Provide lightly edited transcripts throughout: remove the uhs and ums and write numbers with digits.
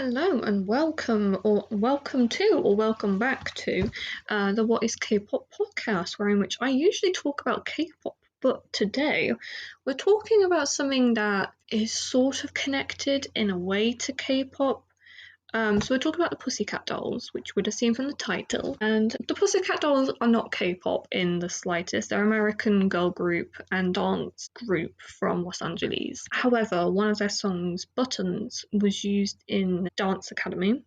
Hello and welcome or welcome back to the What is K-pop podcast, in which I usually talk about K-pop, but today we're talking about something that is sort of connected in a way to K-pop. So we're talking about the Pussycat Dolls, which you would have seen from the title. And the Pussycat Dolls are not K-pop in the slightest. They're an American girl group and dance group from Los Angeles. However, one of their songs, Buttons, was used in Dance Academy,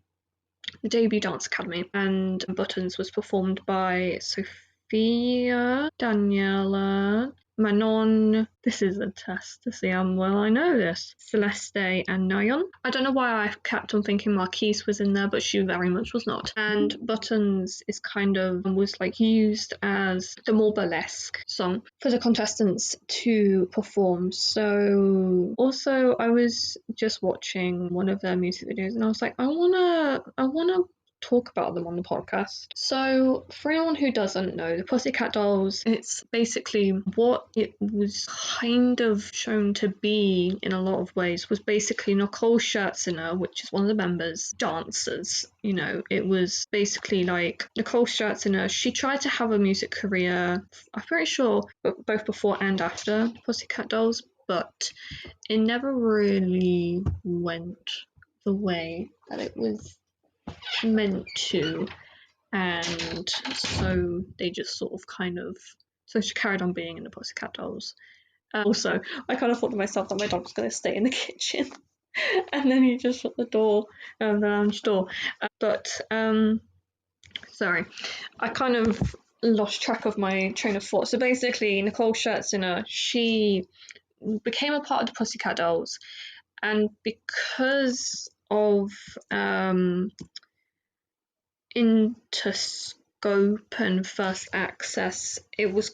the debut Dance Academy, and Buttons was performed by Sophia, Daniela, Manon, this is a test to see how well I know this, Celeste and Nayeon. I don't know why I kept on thinking Marquise was in there, but she very much was not. And Buttons is was used as the more burlesque song for the contestants to perform. So also I was just watching one of their music videos and I was like, I wanna talk about them on the podcast. So for anyone who doesn't know, the Pussycat Dolls, it's basically what it was kind of shown to be in a lot of ways, was basically Nicole Scherzinger, which is one of the members, dancers. It was basically like Nicole Scherzinger, she tried to have a music career, I'm pretty sure, both before and after Pussycat Dolls, but it never really went the way that it was meant to, and so they just so she carried on being in the Pussycat Dolls. Also, I kind of thought to myself that my dog was going to stay in the kitchen, and then he just shut the door, the lounge door. Sorry, I kind of lost track of my train of thought. So basically, Nicole Scherzinger, she became a part of the Pussycat Dolls, and because of Interscope and First Access, it was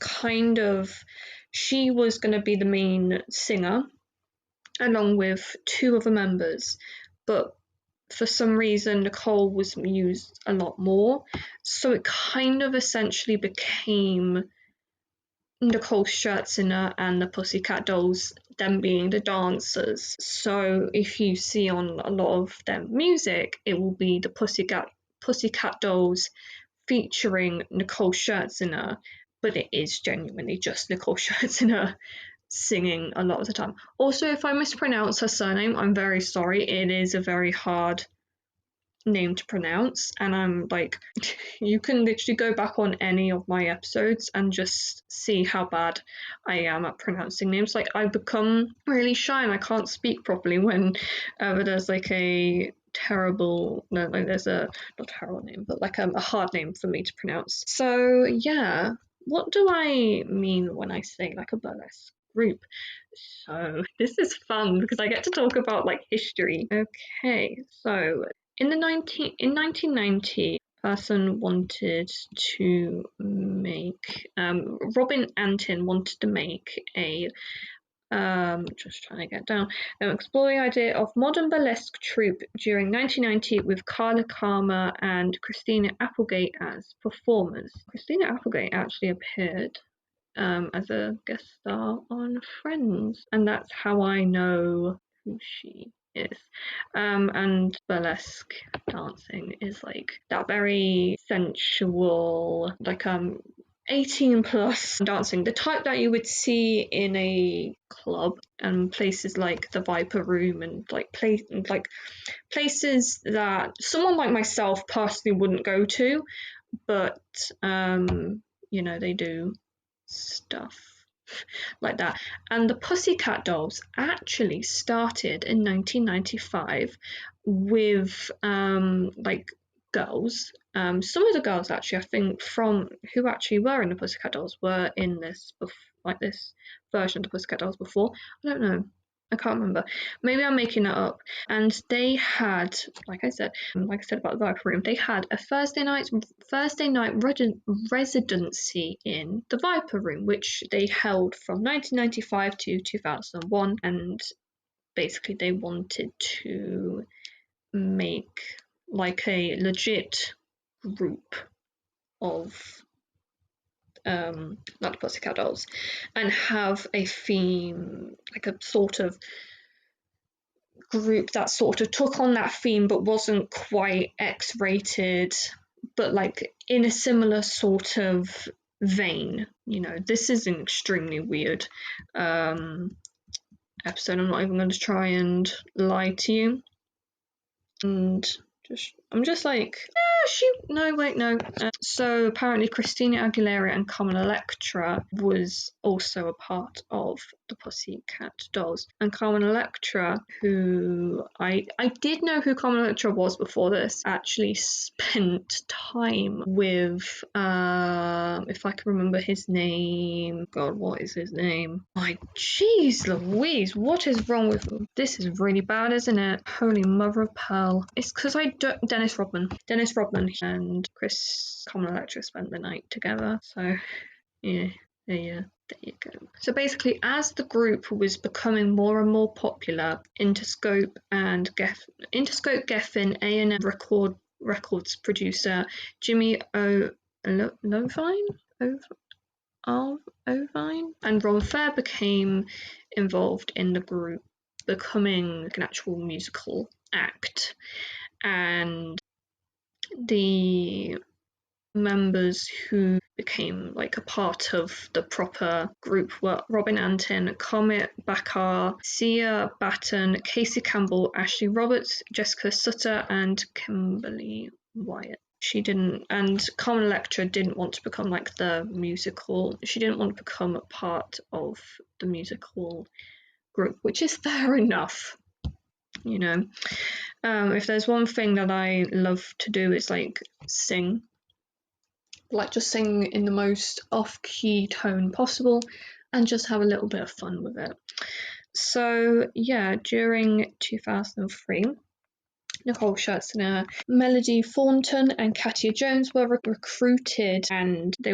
she was going to be the main singer along with two other members, but for some reason Nicole was used a lot more, so it kind of essentially became Nicole Scherzinger and the Pussycat Dolls, them being the dancers. So if you see on a lot of their music, it will be the Pussycat Dolls featuring Nicole Scherzinger, but it is genuinely just Nicole Scherzinger singing a lot of the time. Also, if I mispronounce her surname, I'm very sorry. It is a very hard name to pronounce, and I'm like, you can literally go back on any of my episodes and just see how bad I am at pronouncing names. Like, I become really shy and I can't speak properly when there's like a terrible, no, like there's a not terrible name, but like a hard name for me to pronounce. So yeah, what do I mean when I say like a burlesque group? So this is fun because I get to talk about like history. Okay, so in 1990, a person wanted to make Robin Antin wanted to make a just trying to get down, explore the idea of modern burlesque troupe during 1990 with Carla Karma and Christina Applegate as performers. Christina Applegate actually appeared as a guest star on Friends, and that's how I know who she is. And burlesque dancing is like that very sensual, like 18 plus dancing, the type that you would see in a club and places like the Viper Room and places that someone like myself personally wouldn't go to, but they do stuff like that. And the Pussycat Dolls actually started in 1995 with girls. Some of the girls actually, I think, from who actually were in the Pussycat Dolls were in this this version of the Pussycat Dolls before. I don't know. I can't remember. Maybe I'm making that up. And they had, like I said about the Viper Room, they had a Thursday night residency in the Viper Room, which they held from 1995 to 2001. And basically, they wanted to make like a legit group of not the Pussycat Dolls, and have a theme, like a sort of group that sort of took on that theme but wasn't quite X-rated, but like in a similar sort of vein. You know, this is an extremely weird episode. I'm not even going to try and lie to you. And I'm just like, no, wait, no. So apparently Christina Aguilera and Carmen Electra was also a part of the Pussycat Dolls. And Carmen Electra, who I did know who Carmen Electra was before this, actually spent time with, if I can remember his name, God, what is his name? My jeez Louise, what is wrong with him? This is really bad, isn't it? Holy mother of pearl. It's because Dennis Rodman and Carmen Electra spent the night together. So yeah, there you go. So basically, as the group was becoming more and more popular, Interscope, Geffen, A&M Records producer Jimmy Ovine and Ron Fair became involved in the group, becoming an actual musical act. And the members who became like a part of the proper group were Robin Antin, Comet Bakar, Sia Batten, Casey Campbell, Ashley Roberts, Jessica Sutter, and Kimberly Wyatt. And Carmen Electra didn't want to become like she didn't want to become a part of the musical group, which is fair enough. You know, if there's one thing that I love to do is like sing, like just sing in the most off-key tone possible and just have a little bit of fun with it. So yeah, during 2003, Nicole Scherzinger, Melody Thornton, and Katia Jones were recruited, and they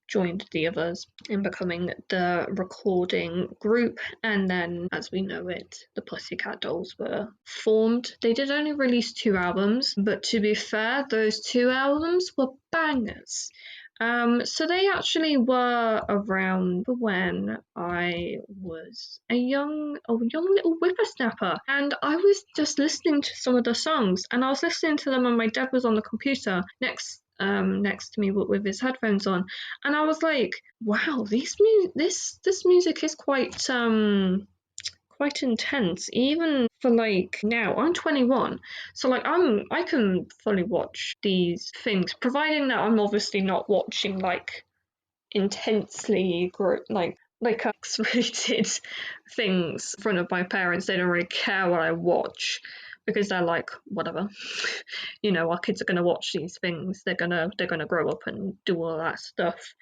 joined the others in becoming the recording group. And then, as we know it, the Pussycat Dolls were formed. They did only release 2 albums, but to be fair, those 2 albums were bangers. So they actually were around when I was a young little whippersnapper, and I was just listening to some of the songs, and I was listening to them when my dad was on the computer next to me with his headphones on, and I was like, wow, this music is quite intense, even for like now. I'm 21, so like I can fully watch these things, providing that I'm obviously not watching like intensely like X-rated things in front of my parents. They don't really care what I watch because they're like, whatever, you know, our kids are gonna watch these things. They're gonna grow up and do all that stuff.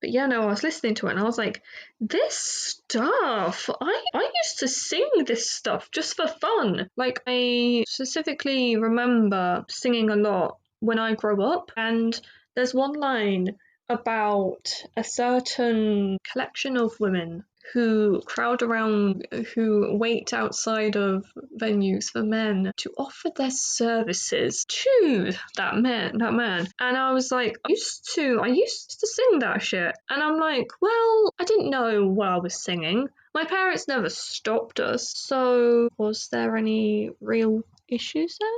But yeah, no, I was listening to it and I was like, this stuff, I used to sing this stuff just for fun. Like, I specifically remember singing a lot when I grew up, and there's one line about a certain collection of women who crowd around, who wait outside of venues for men to offer their services to that man. And I was like, I used to sing that shit. And I'm like, well, I didn't know what I was singing. My parents never stopped us. So was there any real issues there?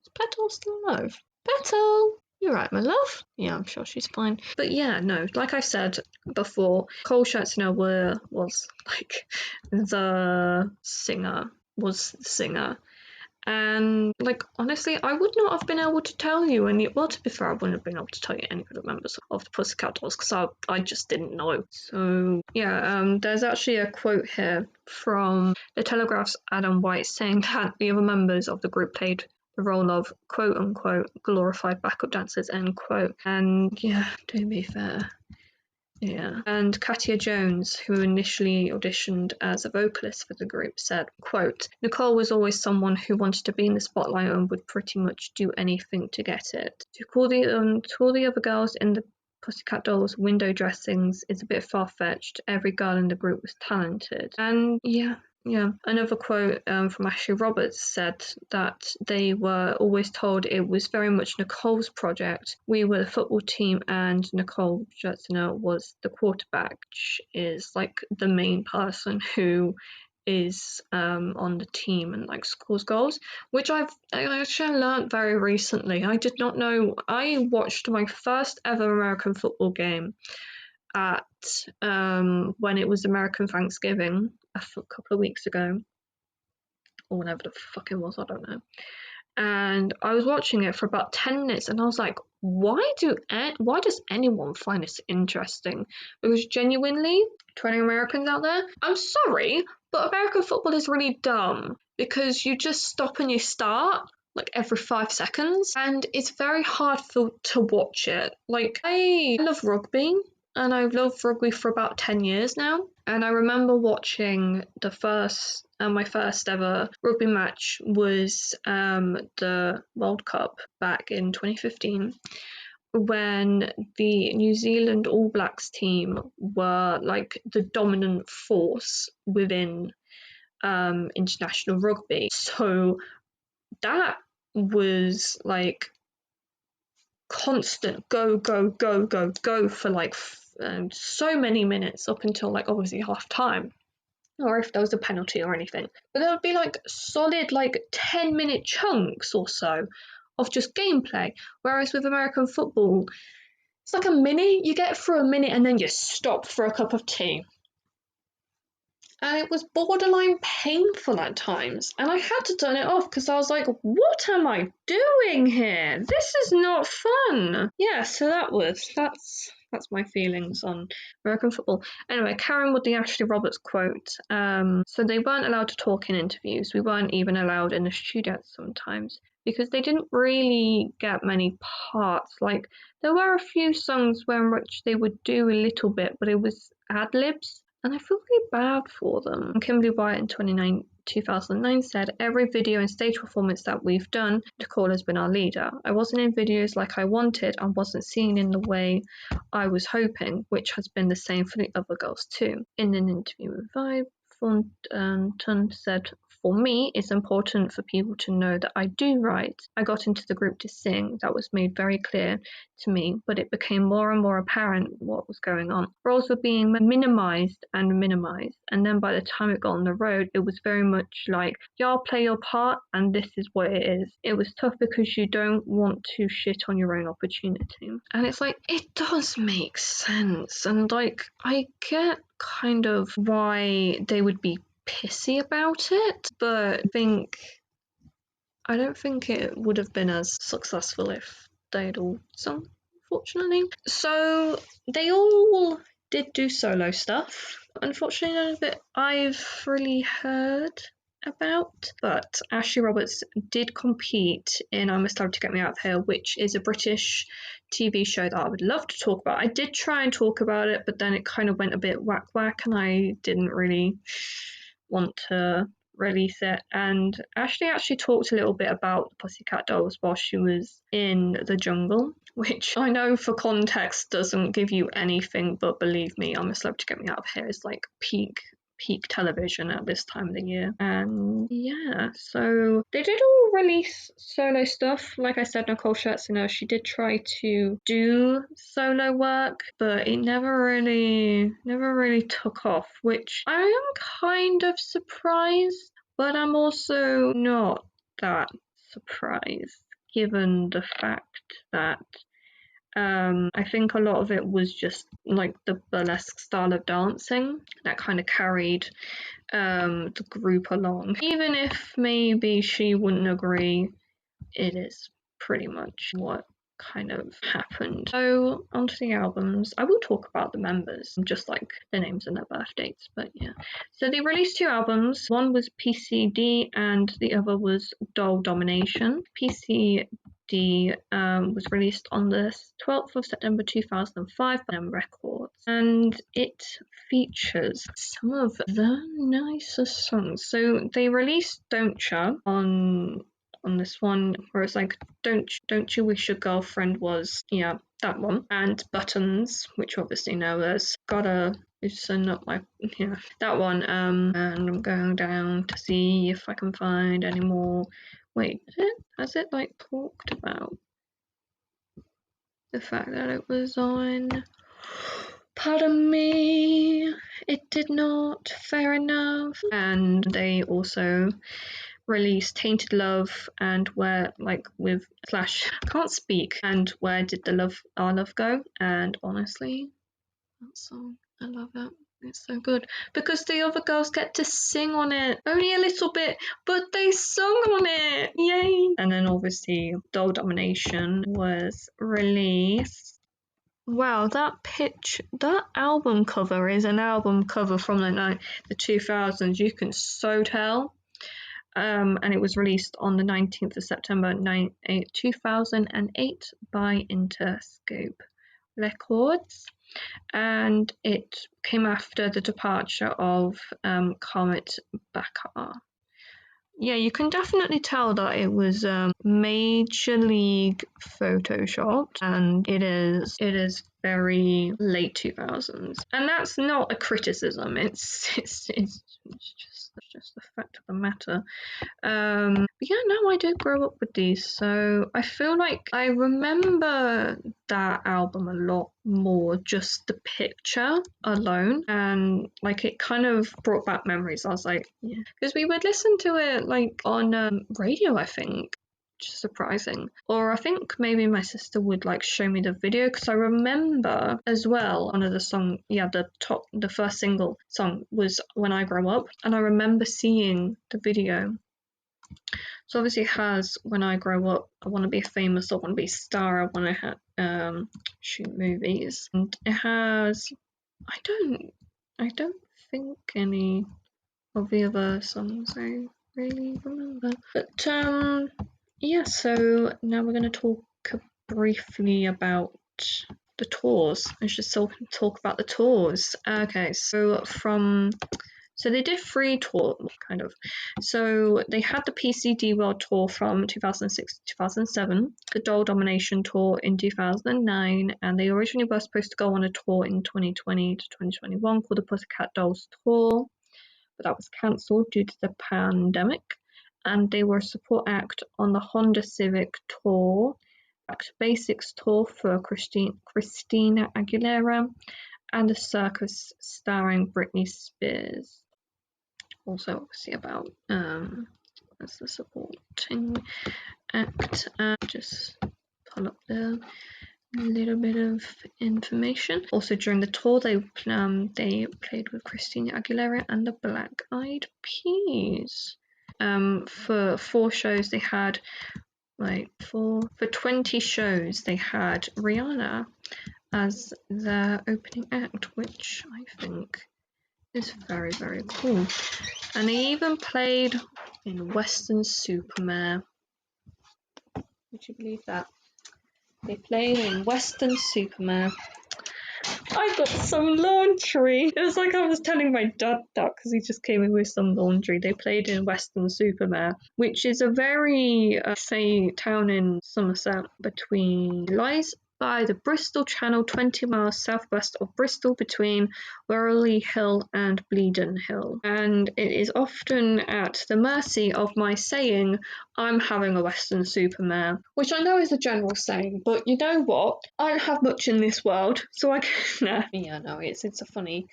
Is Petal still alive? Petal! You're right, my love. Yeah, I'm sure she's fine. But yeah, no, like I said before, Cole Scherzinger was like the singer. And like honestly, I would not have been able to tell you any. Well, to be fair, I wouldn't have been able to tell you any of the members of the Pussycat Dolls because I just didn't know. So yeah, there's actually a quote here from the Telegraph's Adam White saying that the other members of the group played the role of quote unquote glorified backup dancers, end quote. And yeah, to be fair. Yeah. And Katia Jones, who initially auditioned as a vocalist for the group, said, quote, Nicole was always someone who wanted to be in the spotlight and would pretty much do anything to get it. To call the other girls in the Pussycat Dolls window dressings is a bit far-fetched. Every girl in the group was talented. And yeah. Another quote from Ashley Roberts said that they were always told it was very much Nicole's project. We were the football team and Nicole Scherzinger was the quarterback, which is like the main person who is on the team and like scores goals, which I actually learned very recently. I did not know. I watched my first ever American football game at when it was American Thanksgiving a couple of weeks ago, or whenever the fuck it was, I don't know. And I was watching it for about 10 minutes, and I was like, why does anyone find this interesting? Because genuinely, to any Americans out there, I'm sorry, but American football is really dumb because you just stop and you start like every 5 seconds, and it's very hard to watch it. Like, I love rugby, and I've loved rugby for about 10 years now. And I remember watching my first ever rugby match was the World Cup back in 2015, when the New Zealand All Blacks team were like the dominant force within international rugby. So that was like constant go for like so many minutes up until like obviously half time, or if there was a penalty or anything. But there would be like solid like 10-minute chunks or so of just gameplay, whereas with American football it's like a minute, you get through a minute and then you stop for a cup of tea. And it was borderline painful at times, and I had to turn it off because I was like, what am I doing here? This is not fun. Yeah, so that's my feelings on American football. Anyway, carrying with the Ashley Roberts quote. So they weren't allowed to talk in interviews. We weren't even allowed in the studio sometimes because they didn't really get many parts. Like, there were a few songs in which they would do a little bit, but it was ad-libs. And I feel really bad for them. Kimberly Wyatt in 2009 said, every video and stage performance that we've done, Nicole has been our leader. I wasn't in videos like I wanted and wasn't seen in the way I was hoping, which has been the same for the other girls too. In an interview with Vibe, Thornton said, for me, it's important for people to know that I do write. I got into the group to sing. That was made very clear to me, but it became more and more apparent what was going on. Roles were being minimized, and then by the time it got on the road, it was very much like, y'all play your part, and this is what it is. It was tough because you don't want to shit on your own opportunity. And it's like, it does make sense, and like, I get kind of why they would be pissy about it, but I don't think it would have been as successful if they'd all sung, unfortunately. So they all did do solo stuff. Unfortunately, none of it I've really heard about, but Ashley Roberts did compete in I Must Love to Get Me Out of Here, which is a British TV show that I would love to talk about. I did try and talk about it, but then it kind of went a bit whack, and I didn't really want to release it. And Ashley actually talked a little bit about the Pussycat Dolls while she was in the jungle, which I know for context doesn't give you anything, but believe me, I Must Love to Get Me Out of Here is like peak television at this time of the year. And yeah, so they did all release solo stuff. Like I said, Nicole Scherzinger, she did try to do solo work, but it never really took off, which I am kind of surprised, but I'm also not that surprised given the fact that I think a lot of it was just like the burlesque style of dancing that kind of carried the group along. Even if maybe she wouldn't agree, it is pretty much what kind of happened. So onto the albums. I will talk about the members, just like their names and their birth dates, but yeah. So they released 2 albums. One was PCD and the other was Doll Domination. PCD was released on the 12th of September 2005 by M Records, and it features some of the nicest songs. So they released Don't Cha on this one, where it's like, don't you wish your girlfriend was, yeah, that one, and Buttons, which obviously know there's gotta loosen up my, yeah, that one, and I'm going down to see if I can find any more. Wait, has it like talked about the fact that it was on Pardon me, it did not, fair enough. And they also released Tainted Love and Where, like, with Slash, can't speak, and Where Did the Love Our Love Go? And honestly, that song, I love it. It's so good because the other girls get to sing on it, only a little bit, but they sung on it. Yay! And then obviously Doll Domination was released. Wow, that album cover is an album cover from the 2000s. You can so tell. And it was released on the 19th of September 2008 by Interscope Records. And it came after the departure of Comet Bakar. Yeah, you can definitely tell that it was Major League photoshopped, and it is very late 2000s, and that's not a criticism. It's just the fact of the matter. But yeah, no, I did grow up with these, so I feel like I remember that album a lot more, just the picture alone, and like it kind of brought back memories. I was like, yeah, because we would listen to it like on radio, I think. Surprising. Or I think maybe my sister would like show me the video, because I remember as well one of the song, the first single song was When I Grow Up, and I remember seeing the video. So obviously it has When I Grow Up, I Want to Be Famous, I Want to Be a Star, I Want to shoot movies, and it has I don't think any of the other songs I really remember, but yeah, so now we're going to talk briefly about the tours. I should talk about the tours. Okay, so they did 3 tours, kind of. So they had the PCD World Tour from 2006 to 2007, the Doll Domination Tour in 2009, and they originally were supposed to go on a tour in 2020 to 2021 called the Pussycat Dolls Tour, but that was cancelled due to the pandemic. And they were a support act on the Honda Civic Tour, Back to Basics Tour for Christina Aguilera, and the Circus starring Britney Spears. Also, obviously, about as the supporting act. Just pull up the little bit of information. Also, during the tour, they played with Christina Aguilera and the Black Eyed Peas. For 4 shows, they had for 20 shows, they had Rihanna as their opening act, which I think is very, very cool. And they even played in Western Supermare. Would you believe that? They played in Western Supermare. I got some laundry. It was like I was telling my dad that, because he just came in with some laundry. They played in Western Supermare, which is a very, town in Somerset, lies by the Bristol Channel, 20 miles southwest of Bristol, between Werley Hill and Bleedon Hill. And it is often at the mercy of my saying, I'm having a Western Supermare, which I know is a general saying, but you know what? I don't have much in this world, so I can. Yeah, no, it's a funny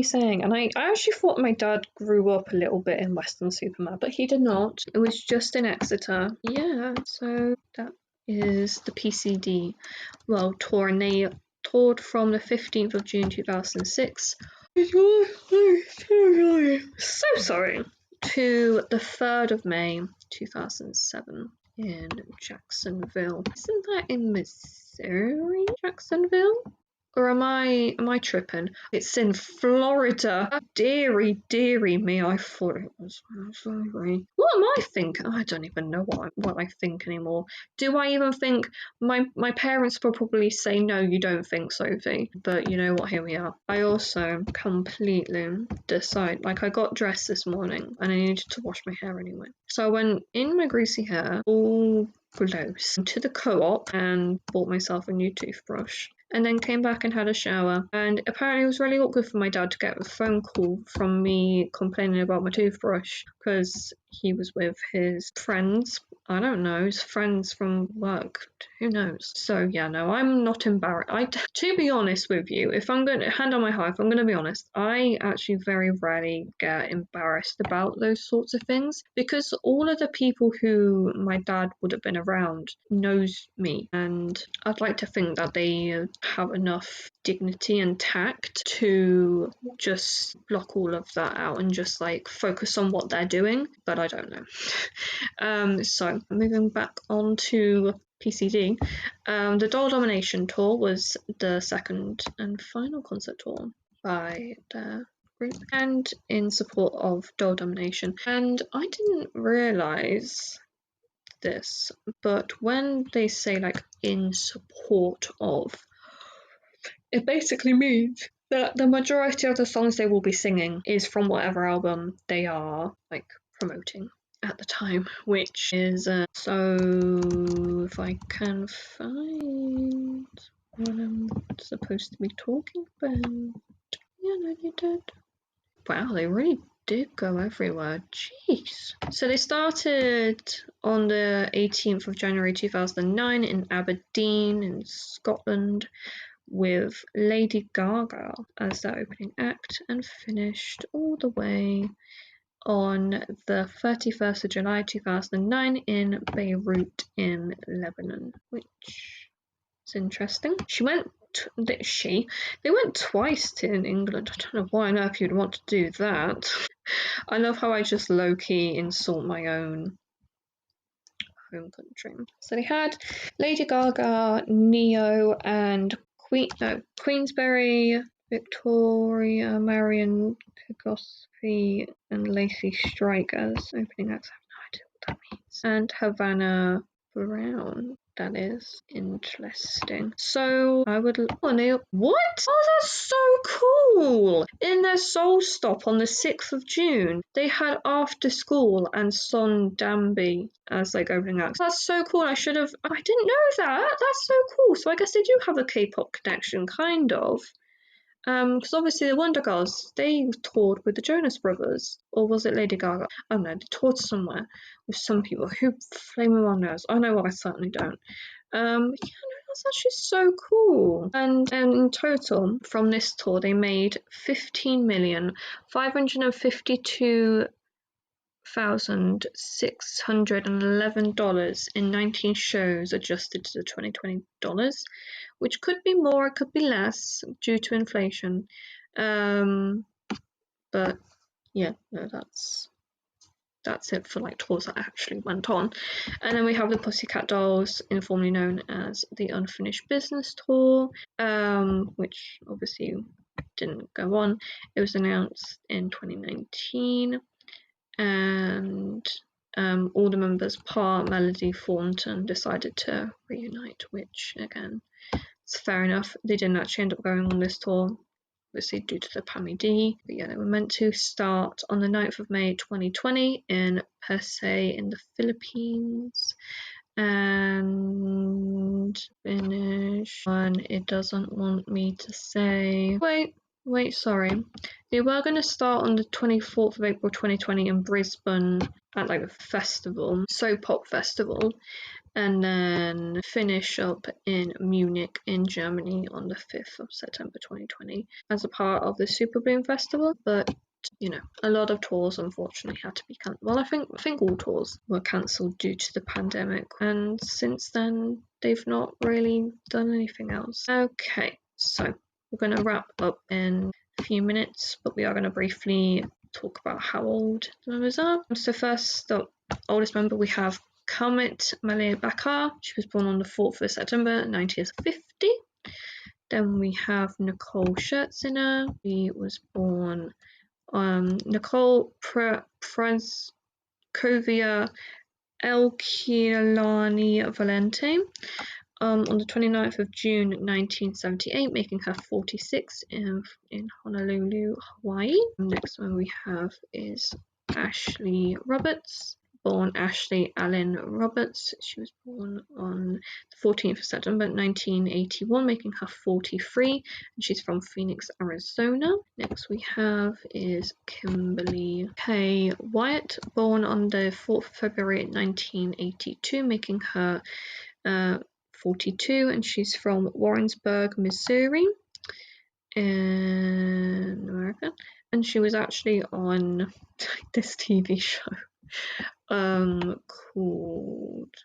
saying, and I actually thought my dad grew up a little bit in Western Supermare, but he did not. It was just in Exeter. Yeah, so that is the PCD World Tour, and they toured from the 15th of June 2006. So sorry. To the 3rd of May 2007 in Jacksonville. Isn't that in Missouri? Jacksonville? Or am I tripping? It's in Florida. Deary me, I thought it was Missouri. What am I thinking? I don't even know what I think anymore. Do I even think? My parents will probably say, no, you don't think, Sophie. But you know what, here we are. I also completely decided, I got dressed this morning and I needed to wash my hair anyway. So I went in my greasy hair, all gross, to the Co-op and bought myself a new toothbrush. And then came back and had a shower. And apparently it was really awkward for my dad to get a phone call from me complaining about my toothbrush, because he was with his friends. I don't know, his friends from work. Who knows? So yeah, no, I'm not embarrassed. To be honest with you, if I'm going to hand on my heart, if I'm going to be honest, I actually very rarely get embarrassed about those sorts of things because all of the people who my dad would have been around knows me, and I'd like to think that they have enough dignity and tact to just block all of that out and just like focus on what they're doing, but I don't know. So moving back on to PCD, the Doll Domination tour was the second and final concert tour by the group and in support of Doll Domination. And I didn't realise this, but when they say like in support of, it basically means that the majority of the songs they will be singing is from whatever album they are like promoting at the time, which is so if I can find what I'm supposed to be talking about. Yeah, no, they did. Wow, they really did go everywhere. Jeez. So they started on the 18th of January 2009 in Aberdeen in Scotland with Lady Gaga as their opening act and finished all the way on the 31st of July 2009 in Beirut in Lebanon, which is interesting. They went twice to England. I don't know why on earth you'd want to do that. I love how I just low-key insult my own home country. So they had Lady Gaga, Neo, and Queensberry, Victoria, Marion Kagosky, and Lacey Strike as opening acts. I have no idea what that means. And Havana Brown. That is interesting. So I would. Oh, Neil. What? Oh, that's so cool! In their Soul Stop on the 6th of June, they had After School and Son Dambi as like opening acts. That's so cool. I didn't know that. That's so cool. So I guess they do have a K-pop connection, kind of. Because obviously the Wonder Girls, they toured with the Jonas Brothers, or was it Lady Gaga? Oh no, they toured somewhere with some people. Who flaming well knows? I know, I certainly don't. Yeah, no, that's actually so cool. And in total, from this tour, they made $15,552,611 in 19 shows adjusted to the 2020 dollars, which could be more, it could be less due to inflation. But yeah, no, that's it for like tours that actually went on. And then we have the Pussycat Dolls, informally known as the Unfinished Business Tour, which obviously didn't go on. It was announced in 2019, and all the members, part Melody Thornton, decided to reunite, which again, it's fair enough. They didn't actually end up going on this tour, obviously due to the PAMI-D. But yeah, they were meant to start on the 9th of May 2020 in Pasay in the Philippines and finish on, it doesn't want me to say. Wait, sorry. They were going to start on the 24th of April 2020 in Brisbane at like a festival, So Pop Festival, and then finish up in Munich in Germany on the 5th of September 2020 as a part of the Super Bloom Festival. But you know, a lot of tours unfortunately had to be cancelled. Well, I think all tours were cancelled due to the pandemic, and since then they've not really done anything else. Okay, so we're going to wrap up in a few minutes, but we are going to briefly talk about how old the members are. So first, the oldest member we have Kalmit Malay Bakar. She was born on the 4th of September 1950. Then we have Nicole Scherzinger. She was born Nicole Praskovia Elkielani Valente on the 29th of June 1978, making her 46 in Honolulu, Hawaii. Next one we have is Ashley Roberts, born Ashley Allen Roberts. She was born on the 14th of September 1981, making her 43, and she's from Phoenix, Arizona. Next we have is Kimberly K. Wyatt, born on the 4th of February 1982, making her 42, and she's from Warrensburg, Missouri in America, and she was actually on this TV show called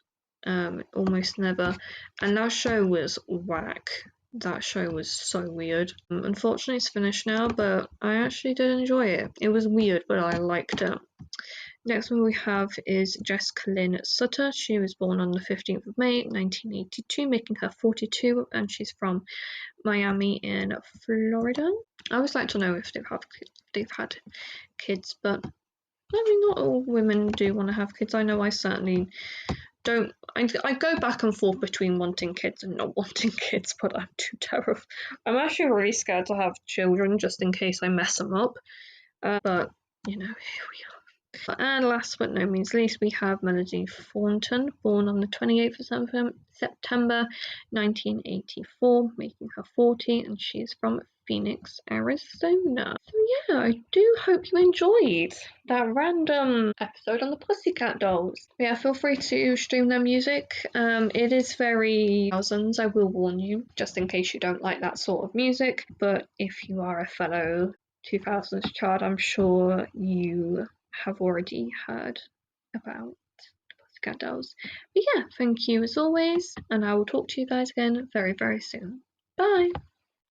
Almost Never, and that show was whack. That show was so weird. Unfortunately it's finished now, but I actually did enjoy it. It was weird, but I liked it. Next one we have is Jessica Lynn Sutter. She was born on the 15th of May 1982, making her 42, and she's from Miami in Florida. I always like to know if they've had kids, but I mean, not all women do want to have kids. I know I certainly don't. I go back and forth between wanting kids and not wanting kids, but I'm too terrified. I'm actually really scared to have children just in case I mess them up. But you know, here we are. And last but no means least, we have Melody Thornton, born on the 28th of September 1984, making her 40, and she's from Phoenix, Arizona. So yeah, I do hope you enjoyed that random episode on the Pussycat Dolls. Yeah, feel free to stream their music. It is very thousands, I will warn you, just in case you don't like that sort of music. But if you are a fellow 2000s child, I'm sure you have already heard about the Pussycat Dolls. But yeah, thank you as always, and I will talk to you guys again very, very soon. Bye!